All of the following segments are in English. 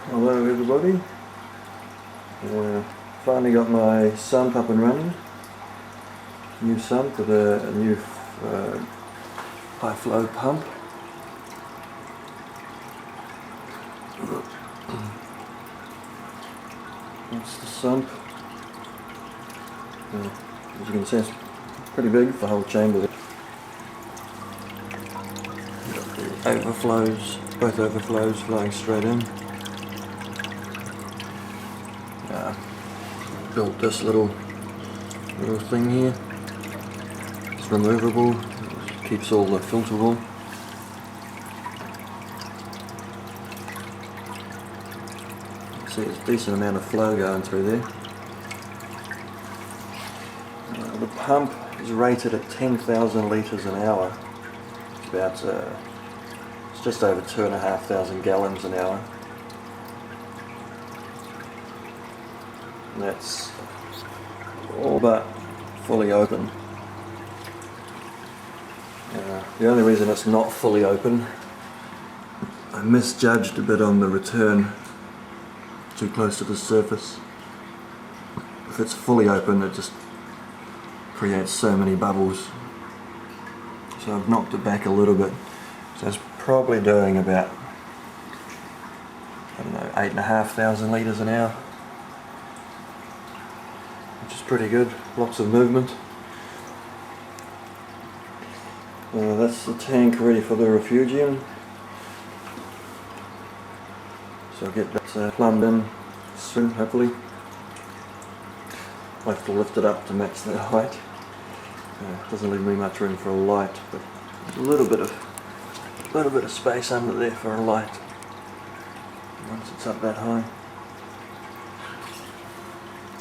Hello everybody, finally got my sump up and running. New sump with a new high flow pump. That's the sump. As you can see, it's pretty big for the whole chamber. Got the overflows, both overflows flowing straight in. Built this little thing here. It's removable, keeps all the filter wool. See, there's a decent amount of flow going through there. The pump is rated at 10,000 litres an hour. It's about, it's just over 2,500 gallons an hour. And that's all but fully open. The only reason it's not fully open, I misjudged a bit on the return, too close to the surface. If it's fully open, it just creates so many bubbles. So I've knocked it back a little bit. So it's probably doing about, I don't know, 8,500 litres an hour. Which is pretty good, lots of movement. That's the tank ready for the refugium. So I'll get that plumbed in soon, hopefully. I'll have to lift it up to match that height. Doesn't leave me much room for a light, but a little bit of space under there for a light once it's up that high.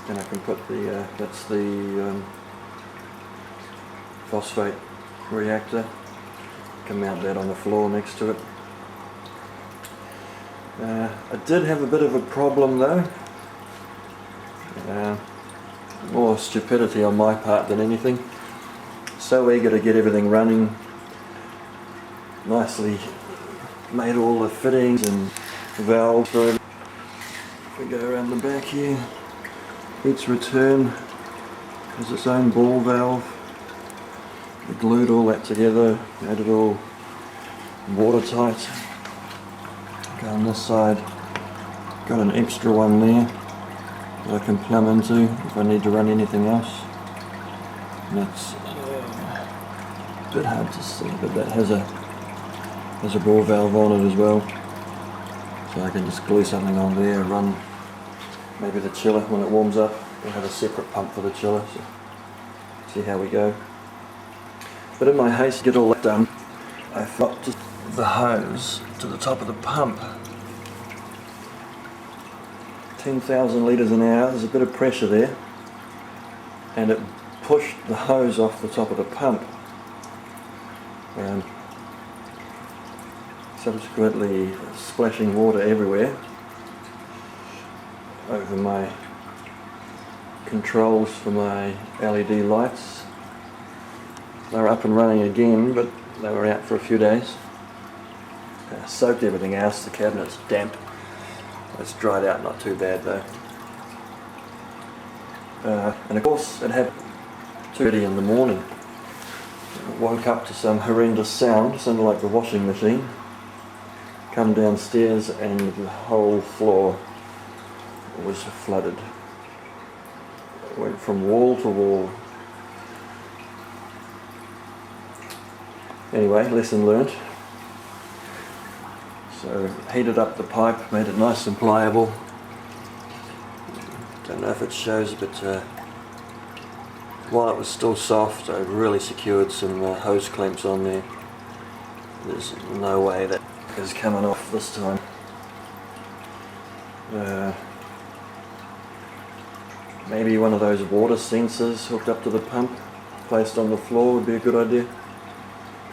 Then I can put the, that's the phosphate reactor. Can mount that on the floor next to it. I did have a bit of a problem though. More stupidity on my part than anything. So eager to get everything running. Nicely made all the fittings and valves for it. If we go around the back here, each return has its own ball valve. We glued all that together, made it all watertight. Go on this side, got an extra one there that I can plumb into if I need to run anything else. And that's a bit hard to see, but that has a ball valve on it as well. So I can just glue something on there and run maybe the chiller when it warms up. We'll have a separate pump for the chiller, so see how we go. But in my haste to get all that done, I flopped the hose to the top of the pump. 10,000 litres an hour, there's a bit of pressure there, and it pushed the hose off the top of the pump. Subsequently splashing water everywhere over my controls for my LED lights. They were up and running again, but they were out for a few days. Soaked everything else, the cabinet's damp. It's dried out, not too bad though. And of course it had 2:30 in the morning. I woke up to some horrendous sound, sounded like the washing machine. Come downstairs and the whole floor was flooded. It went from wall to wall. Anyway, lesson learnt. So heated up the pipe, made it nice and pliable. Don't know if it shows, but while it was still soft, I really secured some hose clamps on there. There's no way that is coming off this time. Maybe one of those water sensors hooked up to the pump, placed on the floor would be a good idea.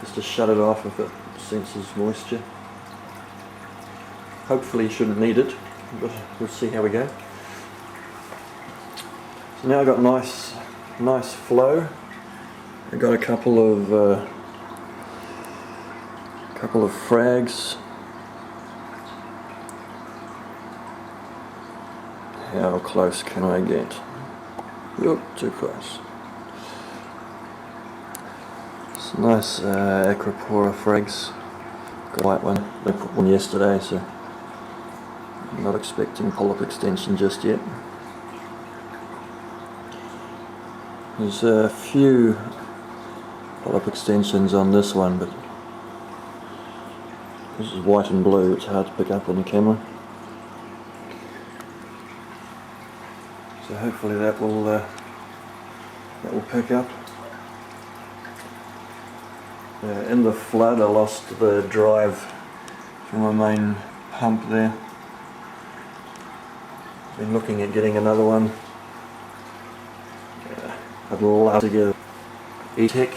Just to shut it off if it senses moisture. Hopefully you shouldn't need it, but we'll see how we go. So now I've got nice flow. I've got a couple of frags How close can I get? Oop, too close. It's a nice Acropora frags. Got a white one. I put one yesterday, so I'm not expecting polyp extension just yet. There's a few polyp extensions on this one, but this is white and blue. It's hard to pick up on the camera. So hopefully that will pick up. In the flood, I lost the drive from my main pump there. Been looking at getting another one. I'd love to get E-Tech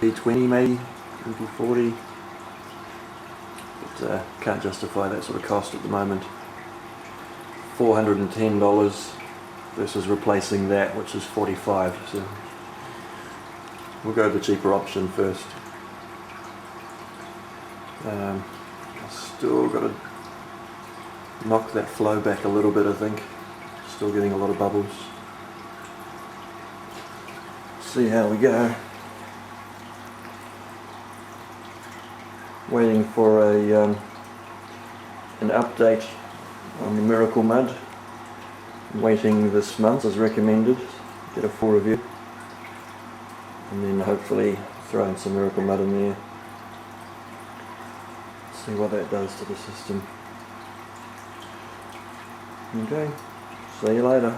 E20 maybe, E40, but can't justify that sort of cost at the moment. $410 versus replacing that, which is $45, so we'll go the cheaper option first. Still got to knock that flow back a little bit, I think. Still getting a lot of bubbles. See how we go. Waiting for an update on the Miracle Mud. Waiting this month as recommended, get a full review, and then hopefully throw in some Miracle Mud in there. See what that does to the system. Okay, see you later.